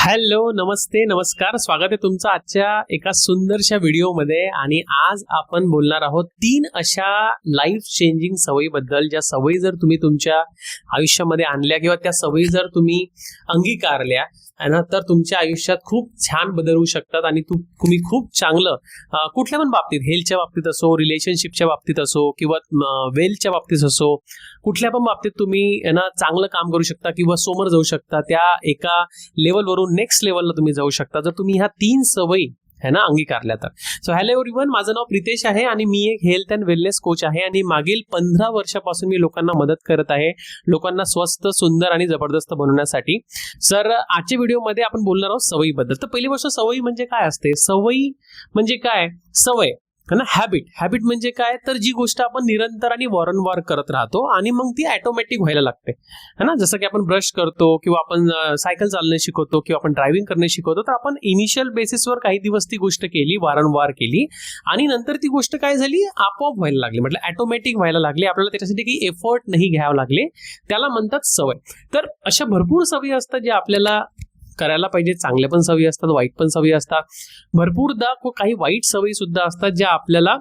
Hello, नमस्ते, नमस्कार. स्वागत आहे तुमचं आजच्या एका सुंदरशा व्हिडिओमध्ये. आणि आज आपण बोलणार आहोत 3 अशा लाईफ चेंजिंग सवयीबद्दल, ज्या सवयी जर तुम्ही तुमच्या आयुष्यामध्ये आणल्या किंवा त्या सवयी जर तुम्ही अंगीकारल्या ना, तर तुमच्या आयुष्यात खूप छान बदल होऊ शकतात आणि तुम्ही खूप चांगलं कुठल्या पण बाबतीत, हेल्थच्या बाबतीत असो, रिलेशनशिपच्या बाबतीत असो किंवा वेल्थच्या बाबतीत असो, कुठल्या पण बाबतीत तुम्ही ना चांगलं काम करू शकता किंवा समोर जाऊ शकता. त्या एका लेवलवरून नेक्स्ट लेवलला तुम्ही जाऊ शकता जर तुम्ही ह्या 3 सवयी ना अंगीकारल्या तर. सो हॅलो एव्हरीवन, माझं नाव प्रितेश आहे आणि मी एक हेल्थ अँड वेलनेस कोच आहे आणि मागील 15 वर्षापासून मी लोकांना मदत करत आहे, लोकांना स्वस्थ, सुंदर आणि जबरदस्त बनवण्यासाठी. सर, आजच्या व्हिडिओमध्ये आपण बोलणार आहोत सवयीबद्दल. तर पहिली गोष्ट, सवयी म्हणजे काय असते? सवयी म्हणजे काय? सवय ना, हॅबिट म्हणजे काय? तर जी गोष्ट आपण निरंतर आणि वारंवार करत राहतो आणि मग ती ऑटोमॅटिक व्हायला लागते है ना. जसं की आपण ब्रश करतो किंवा आपण सायकल चालणे शिकवतो किंवा आपण ड्रायव्हिंग करणे शिकवतो, तर आपण इनिशियल बेसिसवर काही दिवस ती गोष्ट केली, वारंवार केली आणि नंतर ती गोष्ट काय झाली, आपोआप व्हायला लागली, म्हटलं ऑटोमॅटिक व्हायला लागली. आपल्याला त्याच्यासाठी काही एफर्ट नाही घ्यावे लागले, त्याला म्हणतात सवय. तर अशा भरपूर सवयी असतात ज्या आपल्याला करायला पाहिजे. चांगल्या पण सवयी असतात, वाईट पण सवयी असतात. भरपूरदा काही वाईट सवयी सुद्धा असतात ज्या आपल्याला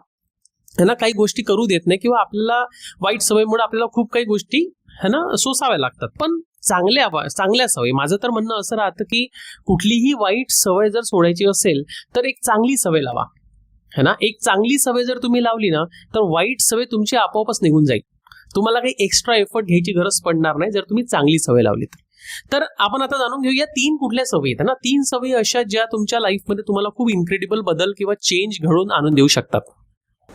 ना काही गोष्टी करू देत नाही किंवा आपल्याला वाईट सवयीमुळे आपल्याला खूप काही गोष्टी है ना सोसाव्या लागतात. पण चांगल्या सवयी, माझं तर म्हणणं असं राहतं की कुठलीही वाईट सवय जर सोडायची असेल तर एक चांगली सवय लावा है ना. एक चांगली सवय जर तुम्ही लावली ना, तर वाईट सवय तुमची आपोआपच निघून जाईल. तुम्हाला काही एक्स्ट्रा एफर्ट घ्यायची गरज पडणार नाही जर तुम्ही चांगली सवय लावली तर. आपण आता जाणून घेऊया 3 कुठल्या सवयी आहेत ना. 3 सवयी अशा ज्या तुमच्या लाईफमध्ये तुम्हाला खूप इन्क्रेडिबल बदल किंवा चेंज घडवून आणून देऊ शकतात.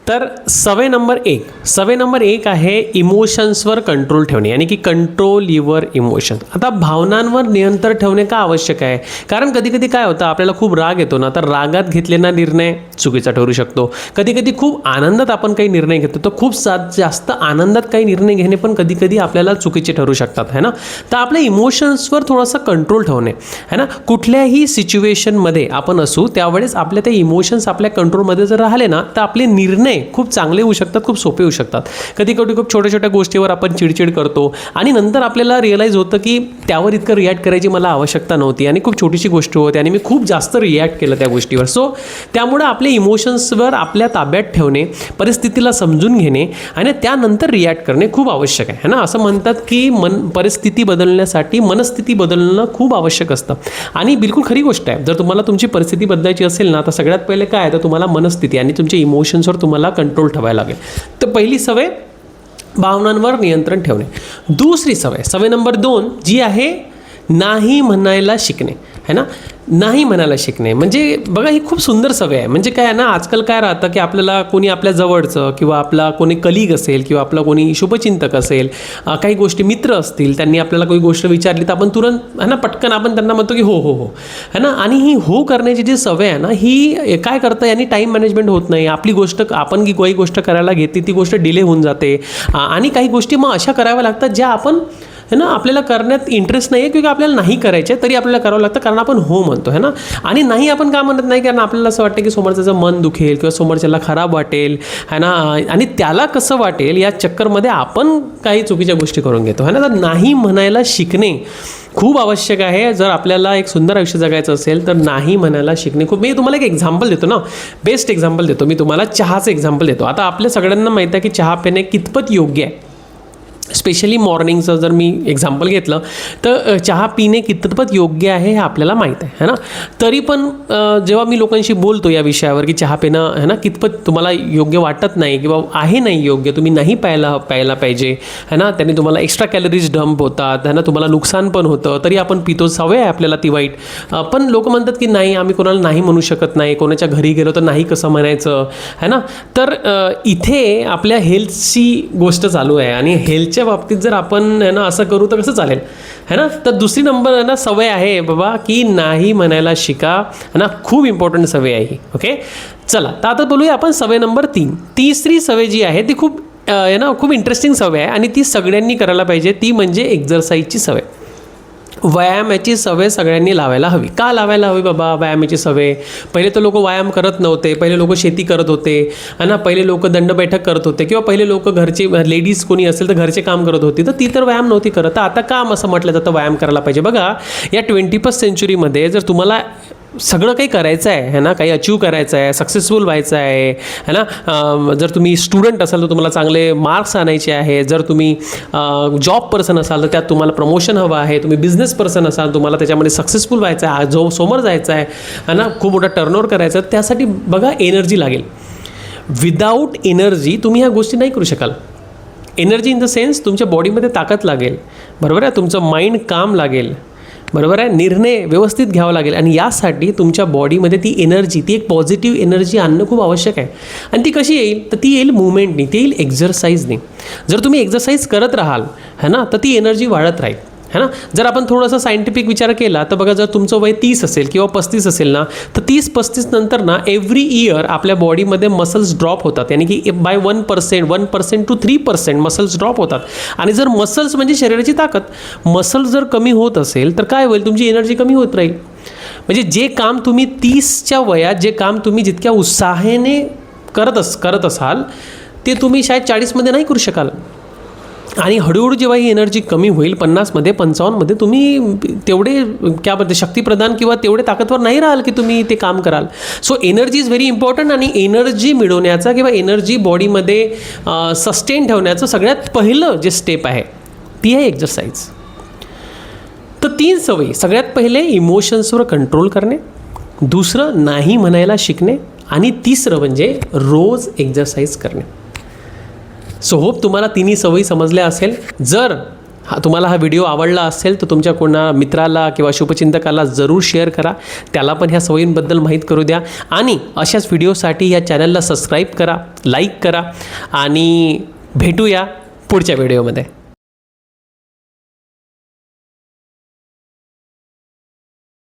तर सवय नंबर 1 आहे इमोशन्सवर कंट्रोल ठेवणे, यानी की कंट्रोल युअर इमोशन. आता भावनांवर नियंत्रण ठेवणे का आवश्यक आहे? कारण कधी कधी काय होतं, आपल्याला खूप राग येतो ना, तर रागात घेतलेला निर्णय चुकीचा ठरू शकतो. कधी कधी खूप आनंदात आपण काही निर्णय घेतो, तर खूप जास्त आनंदात काही निर्णय घेणे पण कधी कधी आपल्याला चुकीचे ठरू शकतात है ना. तर आपल्या इमोशन्सवर थोडासा कंट्रोल ठेवणे है ना. कुठल्याही सिच्युएशनमध्ये आपण असू त्यावेळेस आपल्या ते इमोशन्स आपल्या कंट्रोलमध्ये जर राहिले ना, तर आपले निर्णय खूप चांगले होऊ शकतात, खूप सोपे होऊ शकतात. कधी कधी खूप छोट्या छोट्या गोष्टीवर आपण चिडचिड करतो आणि नंतर आपल्याला रिअलाईज होतं की त्यावर इतकं रिॲक्ट करायची मला आवश्यकता नव्हती आणि खूप छोटीशी गोष्ट होती आणि मी खूप जास्त रिॲक्ट केलं त्या गोष्टीवर. सो त्यामुळे आपले इमोशन्सवर आपल्या ताब्यात ठेवणे, परिस्थितीला समजून घेणे आणि त्यानंतर रिॲक्ट करणे खूप आवश्यक आहे ना. असं म्हणतात की परिस्थिती बदलण्यासाठी मनस्थिती बदलणं खूप आवश्यक असतं आणि बिलकुल खरी गोष्ट आहे. जर तुम्हाला तुमची परिस्थिती बदलायची असेल ना, तर सगळ्यात पहिले काय आहे, तर तुम्हाला मनस्थिती आणि तुमच्या इमोशन्सवर तुम्हाला कंट्रोल ठेवायला लागेल. तर पहिली सवय भावनांवर नियंत्रण ठेवणे. दुसरी सवय नंबर 2 जी आहे नाही म्हणायला शिकणे है ना. नाही म्हणायला शिकणे म्हणजे बघा, ही खूप सुंदर सवय आहे. म्हणजे काय आहे ना, आजकाल काय राहतं की आपल्याला कोणी आपल्या जवळचं किंवा आपला कोणी कलीग असेल किंवा आपला कोणी शुभचिंतक असेल, काही गोष्टी मित्र असतील, त्यांनी आपल्याला काही गोष्ट विचारली तर आपण तुरंत है ना पटकन आपण त्यांना म्हणतो की हो हो हो है ना. आणि ही हो करण्याची जी सवय आहे ना, ही काय करतं, यांनी टाईम मॅनेजमेंट होत नाही. आपली गोष्ट आपण काही गोष्ट करायला घेते ती गोष्ट डिले होऊन जाते आणि काही गोष्टी मग अशा कराव्या लागतात ज्या आपण है ना आपल्याला करण्यात इंटरेस्ट नाही आहे किंवा आपल्याला नाही करायचे तरी आपल्याला करावं लागतं, कारण आपण हो म्हणतो है ना. आणि नाही आपण का म्हणत नाही, कारण आपल्याला असं वाटतं की समोरच्याचं मन दुखेल किंवा समोरच्याला खराब वाटेल है ना, आणि त्याला कसं वाटेल या चक्करमध्ये आपण काही चुकीच्या गोष्टी करून घेतो है ना. तर नाही म्हणायला शिकणे खूप आवश्यक आहे. जर आपल्याला एक सुंदर आयुष्य जगायचं असेल तर नाही म्हणायला शिकणे खूप. मी तुम्हाला एक एक्झाम्पल देतो ना, बेस्ट एक्झाम्पल देतो मी तुम्हाला. चहाचं एक्झाम्पल देतो. आता आपल्या सगळ्यांना माहीत आहे की चहा पिणे कितपत योग्य आहे. स्पेशली मॉर्निंगचं जर मी एक्झाम्पल घेतलं तर चहा पिणे कितपत योग्य आहे हे आपल्याला माहीत आहे है ना. तरी पण जेव्हा मी लोकांशी बोलतो या विषयावर की चहा पिणं है ना कितपत तुम्हाला योग्य वाटत नाही किंवा आहे नाही योग्य, तुम्ही नाही प्यायला पाहिजे है ना, त्याने तुम्हाला एक्स्ट्रा कॅलरीज डंप होतात है ना, तुम्हाला नुकसान पण होतं, तरी आपण पितो, सवय आहे आपल्याला ती वाईट. पण लोक म्हणतात की नाही, आम्ही कोणाला नाही म्हणू शकत नाही, कोणाच्या घरी गेलो तर नाही कसं म्हणायचं है ना. तर इथे आपल्या हेल्थची गोष्ट चालू आहे आणि हेल्थच्या बाबतीत जर आपण है ना असं करू तर कसं चालेल है ना. तर दुसरी नंबर है ना सवय आहे बाबा की नाही म्हणायला शिका है ना. खूप इम्पॉर्टंट सवय आहे ही. ओके, चला तर आता बोलूया आपण सवय नंबर 3. तिसरी सवय जी आहे ती खूप आहे ना खूप इंटरेस्टिंग सवय आहे आणि ती सगळ्यांनी करायला पाहिजे. ती म्हणजे एक्झरसाईजची सवय. व्यायामाची सवय सगळ्यांनी लावायला हवी. का लावायला हवी बाबा व्यायामाची सवय? पहिले तर लोक व्यायाम करत नव्हते, पहिले लोक शेती करत होते है ना, पहिले लोक दंडबैठक करत होते, किंवा पहिले लोक घरचे लेडीज कोणी असेल तर घरचे काम करत होती, तर ती तर व्यायाम नव्हती करत. तर आता काम असं म्हटलं जातं व्यायाम करायला पाहिजे. बघा या 21st सेंचुरीमध्ये जर तुम्हाला सगळं काही करायचं आहे ना, काही अचीव करायचं आहे, सक्सेसफुल व्हायचं आहे ना, जर तुम्ही स्टुडंट असाल तर तुम्हाला चांगले मार्क्स आणायचे आहे, जर तुम्ही जॉब पर्सन असाल तर त्यात तुम्हाला प्रमोशन हवं आहे, तुम्ही बिझनेस पर्सन असाल तुम्हाला त्याच्यामध्ये सक्सेसफुल व्हायचं आहे, जो समोर जायचं आहे ना, खूप मोठा टर्नओव्हर करायचं आहे, त्यासाठी बघा एनर्जी लागेल. विदाऊट एनर्जी तुम्ही ह्या गोष्टी नाही करू शकाल. एनर्जी इन द सेन्स तुमच्या बॉडीमध्ये ताकद लागेल, बरोबर आहे, तुमचं माइंड काम लागेल, बरोबर आहे, निर्णय व्यवस्थित घ्यावा लागेल. आणि यासाठी तुमच्या बॉडीमध्ये ती एनर्जी, ती एक पॉझिटिव्ह एनर्जी आणणं खूप आवश्यक आहे. आणि ती कशी येईल? तर ती येईल मुवमेंटनी, ती येईल एक्झरसाईजनी. जर तुम्ही एक्झरसाईज करत राहाल है ना, तर ती एनर्जी वाढत राहील है ना. जर आपण थोडासा सायंटिफिक विचार केला तर बघा, जर तुमचं वय 30 असेल किंवा 35 असेल ना, तर 30-35 नंतर ना एव्हरी इयर आपल्या बॉडीमध्ये मसल्स ड्रॉप होतात, यानी की बाय 1% to 3% मसल्स ड्रॉप होतात. आणि जर मसल्स म्हणजे शरीराची ताकद, मसल्स जर कमी होत असेल तर काय होईल? तुमची एनर्जी कमी होत राहील. म्हणजे जे काम तुम्ही 30च्या वयात, जे काम तुम्ही जितक्या उत्साहाने करत असाल ते तुम्ही शायद 40मध्ये नाही करू शकाल. आणि हळूहळू जेव्हा ही एनर्जी कमी होईल 50मध्ये 55मध्ये तुम्ही तेवढे क्या बोलते शक्तिप्रदान किंवा तेवढे ताकदवर नाही राहाल की तुम्ही ते काम कराल. So energy is very important. आणि एनर्जी मिळवण्याचा किंवा एनर्जी बॉडीमध्ये सस्टेन ठेवण्याचं सगळ्यात पहिलं जे स्टेप आहे ती आहे एक्झरसाईज. तर 3 सवयी. सगळ्यात पहिले इमोशन्सवर कंट्रोल करणे, दुसरं नाही म्हणायला शिकणे, आणि तिसरं म्हणजे रोज एक्झरसाईज करणे. सो होप तुम्हाला तिन्ही सवयी समजल्या असेल. जर तुम्हाला हा व्हिडिओ आवडला असेल तर तुमच्या कोणा मित्राला किंवा शुभचिंतकाला जरूर शेअर करा, त्याला पण ह्या सवयींबद्दल माहीत करू द्या. आणि अशाच व्हिडिओसाठी या चॅनलला सबस्क्राईब करा, लाईक करा, आणि भेटूया पुढच्या व्हिडिओमध्ये.